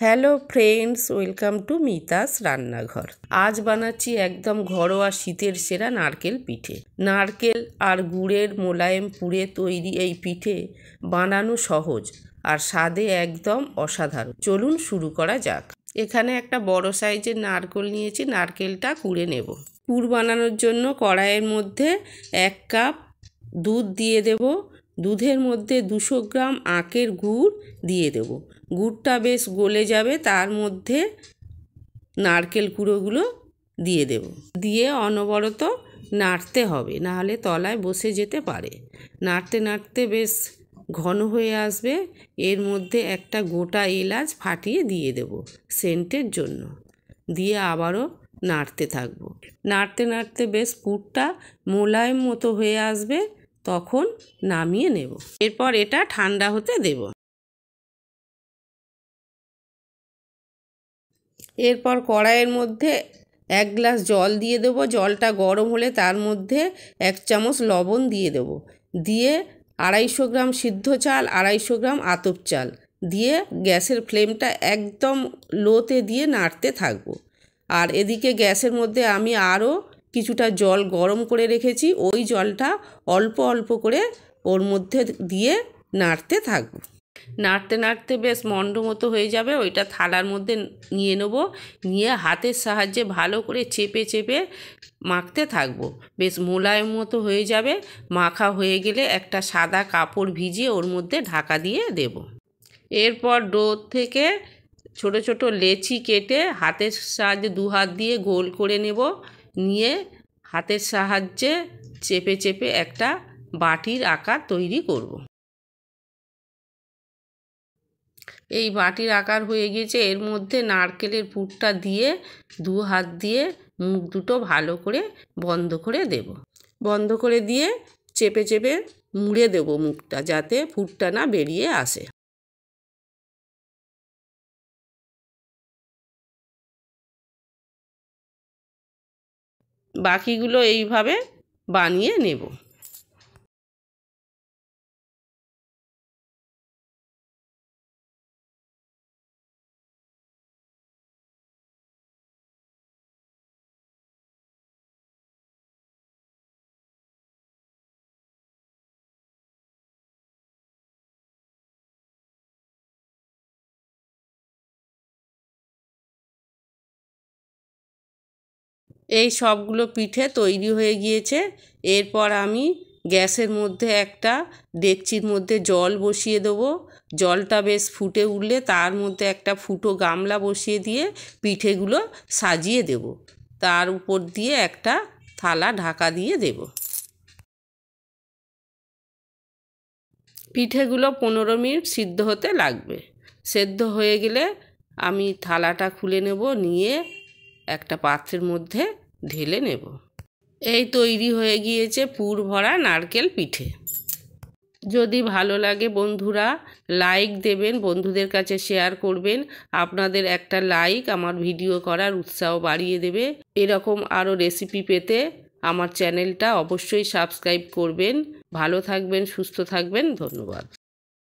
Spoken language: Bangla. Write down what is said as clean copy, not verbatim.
Hello friends, welcome to Mita's রান্নাঘর। আজ বানাচ্ছি একদম ঘরোয়া শীতের সেরা নারকেল পিঠে। নারকেল আর গুড়ের মোলায়েম পুরে তৈরি এই পিঠে বানানো সহজ আর স্বাদে একদম অসাধারণ। চলুন শুরু করা যাক। এখানে একটা বড় সাইজের নারকেল নিয়েছি, নারকেলটা কুড়ে নেব। পুর বানানোর জন্য কড়াইয়ের মধ্যে 1 কাপ দুধ দিয়ে দেব। দুধের মধ্যে 200 গ্রাম আখের গুড় দিয়ে দেব। গুড়টা বেশ গলে যাবে, তার মধ্যে নারকেল কুড়োগুলো দিয়ে দেব। দিয়ে অনবরত নাড়তে হবে, নাহলে তলায় বসে যেতে পারে। নাড়তে নাড়তে বেশ ঘন হয়ে আসবে। এর মধ্যে একটা গোটা এলাচ ফাটিয়ে দিয়ে দেব সেন্টের জন্য। দিয়ে আবারও নাড়তে থাকবো। নাড়তে নাড়তে বেশ পুরটা মোলায়েম মতো হয়ে আসবে, তখন নামিয়ে নেব। এরপর এটা ঠান্ডা হতে দেব। এরপর কড়াইয়ের মধ্যে 1 গ্লাস জল দিয়ে দেব। জলটা গরম হলে তার মধ্যে 1 চামচ লবণ দিয়ে দেব। দিয়ে 250 গ্রাম সিদ্ধ চাল, 250 গ্রাম আতপ চাল দিয়ে গ্যাসের ফ্লেমটা একদম লোতে দিয়ে নাড়তে থাকবো। আর এদিকে গ্যাসের মধ্যে আমি আরও কিছুটা জল গরম করে রেখেছি, ওই জলটা অল্প অল্প করে ওর মধ্যে দিয়ে নাড়তে থাকবো। নাড়তে নাড়তে বেশ মন্ড মতো হয়ে যাবে, ওইটা থালার মধ্যে নিয়ে নেব। নিয়ে হাতের সাহায্যে ভালো করে চেপে চেপে মাখতে থাকবো। বেশ মোলায়েম মতো হয়ে যাবে। মাখা হয়ে গেলে একটা সাদা কাপড় ভিজিয়ে ওর মধ্যে ঢাকা দিয়ে দেব। এরপর ডো থেকে ছোট ছোট লেচি কেটে হাতের সাহায্যে 2 হাত দিয়ে গোল করে নেব। নিয়ে হাতের সাহায্যে চেপে চেপে একটা বাটির আকার তৈরি করব। এই বাটির আকার হয়ে গিয়েছে। এর মধ্যে নারকেলের পুরটা দিয়ে 2 হাত দিয়ে মুখ দুটো ভালো করে বন্ধ করে দেব। বন্ধ করে দিয়ে চেপে চেপে মুড়ে দেব মুখটা, যাতে পুরটা না বেরিয়ে আসে। বাকিগুলো এইভাবে বানিয়ে নেব। এই সবগুলো পিঠে তৈরি হয়ে গিয়েছে। এরপর আমি গ্যাসের মধ্যে একটা ডেকচির মধ্যে জল বসিয়ে দেবো। জলটা বেশ ফুটে উঠলে তার মধ্যে একটা ফুটো গামলা বসিয়ে দিয়ে পিঠেগুলো সাজিয়ে দেব। তার উপর দিয়ে একটা থালা ঢাকা দিয়ে দেব। পিঠেগুলো 15 মিনিট সিদ্ধ হতে লাগবে। সেদ্ধ হয়ে গেলে আমি থালাটা খুলে নেব, নিয়ে একটা পাত্রের মধ্যে ঢেলে নেব। এই তৈরি হয়ে গিয়েছে পুর ভরা নারকেল পিঠে। যদি ভালো লাগে বন্ধুরা লাইক দেবেন, বন্ধুদের কাছে শেয়ার করবেন। আপনাদের একটা লাইক আমার ভিডিও করার উৎসাহ বাড়িয়ে দেবে। এরকম আরও রেসিপি পেতে আমার চ্যানেলটা অবশ্যই সাবস্ক্রাইব করবেন। ভালো থাকবেন, সুস্থ থাকবেন। ধন্যবাদ।